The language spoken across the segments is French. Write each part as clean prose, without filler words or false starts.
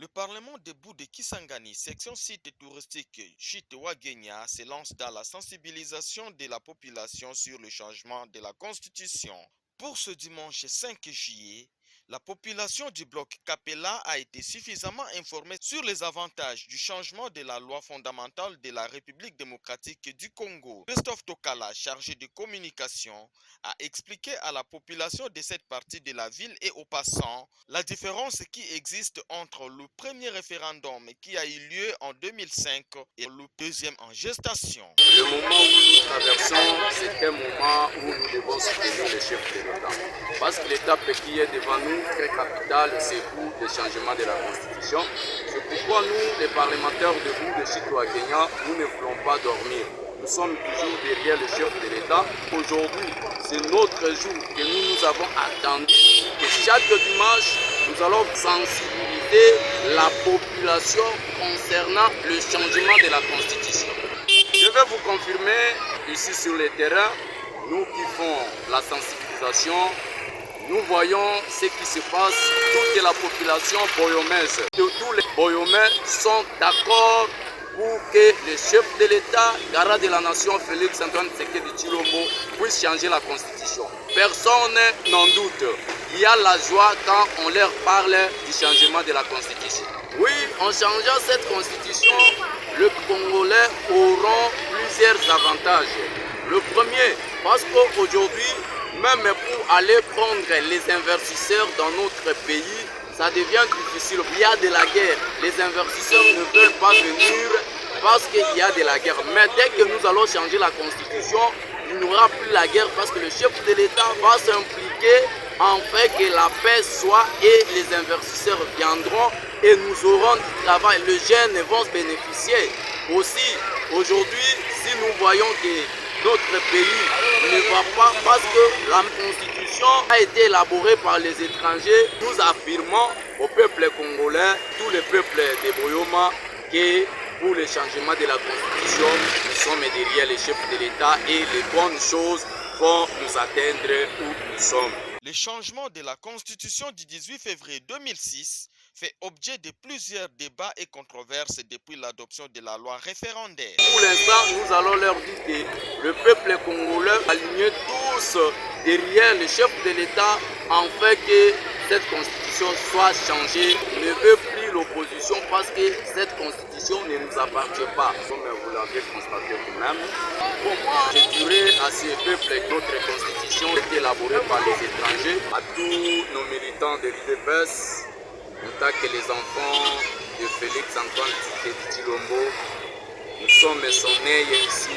Le Parlement debout de Kisangani, section site touristique Chitewagenya, se lance dans la sensibilisation de la population sur le changement de la Constitution. Pour ce dimanche 5 juillet, la population du bloc Capella a été suffisamment informée sur les avantages du changement de la loi fondamentale de la République démocratique du Congo. Christophe Tokala, chargé de communication, a expliqué à la population de cette partie de la ville et aux passants la différence qui existe entre le premier référendum qui a eu lieu en 2005 et le deuxième en gestation. Le moment où nous traversons, c'est un moment où nous devons soutenir le chef de l'État. Parce que l'étape qui est devant nous, très capitale, c'est pour le changement de la Constitution. C'est pourquoi nous, les parlementaires debout de Chitewagenya, nous ne voulons pas dormir. Nous sommes toujours derrière le chef de l'État. Aujourd'hui, c'est notre jour que nous avons attendu. Que chaque dimanche, nous allons sensibiliser la population concernant le changement de la Constitution. Je vais vous confirmer ici sur le terrain, nous qui faisons la sensibilisation, nous voyons ce qui se passe. Toute la population boyomaise, tous les boyomais sont d'accord pour que le chef de l'État, garant de la nation Félix Antoine Tshisekedi Tshilombo, puisse changer la Constitution. Personne n'en doute. Il y a la joie quand on leur parle du changement de la Constitution. Oui, en changeant cette Constitution, les Congolais auront plusieurs avantages. Le premier, parce qu'aujourd'hui, même pour aller prendre les investisseurs dans notre pays, ça devient difficile. Il y a de la guerre. Les investisseurs ne veulent pas venir parce qu'il y a de la guerre. Mais dès que nous allons changer la Constitution, il n'y aura plus la guerre parce que le chef de l'État va s'impliquer en fait que la paix soit et les investisseurs viendront et nous aurons du travail. Les jeunes vont se bénéficier. Aussi, aujourd'hui, si nous voyons que notre pays ne va pas parce que la Constitution a été élaborée par les étrangers, nous affirmons au peuple congolais, tous les peuples de Boyoma, que pour le changement de la Constitution, nous sommes derrière les chefs de l'État et les bonnes choses vont nous atteindre où nous sommes. Le changement de la Constitution du 18 février 2006 fait objet de plusieurs débats et controverses depuis l'adoption de la loi référendaire. Pour l'instant, nous allons leur dire que le peuple congolais alignés tous derrière le chef de l'État en fait que cette constitution soit changée. Ne veut plus l'opposition parce que cette constitution ne nous appartient pas. Comme vous l'avez constaté vous-même. Pour moi, je dirais à ces peuples que notre constitution est élaborée par les étrangers, à tous nos militants de l'UDPS, tant que les enfants de Félix Antoine Tshisekedi Tshilombo. Nous sommes sonnés ici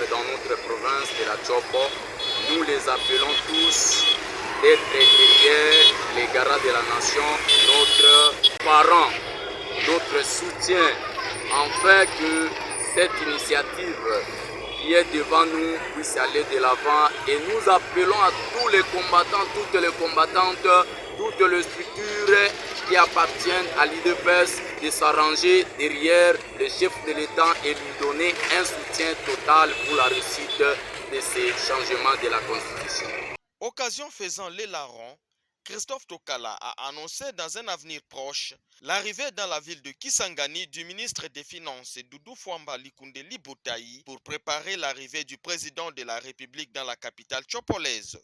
dans notre province de la Tchopo. Nous les appelons tous d'être derrière les garants de la nation, notre parent, notre soutien, afin que cette initiative qui est devant nous puisse aller de l'avant. Et nous appelons à tous les combattants, toutes les combattantes, toutes les structures qui appartiennent à l'UDPS de s'arranger derrière le chef de l'État et lui donner un soutien total pour la réussite de ces changements de la Constitution. Occasion faisant les larrons, Christophe Tokala a annoncé dans un avenir proche l'arrivée dans la ville de Kisangani du ministre des Finances Doudou Fwamba Likunde Liboutaï pour préparer l'arrivée du président de la République dans la capitale tchopolaise.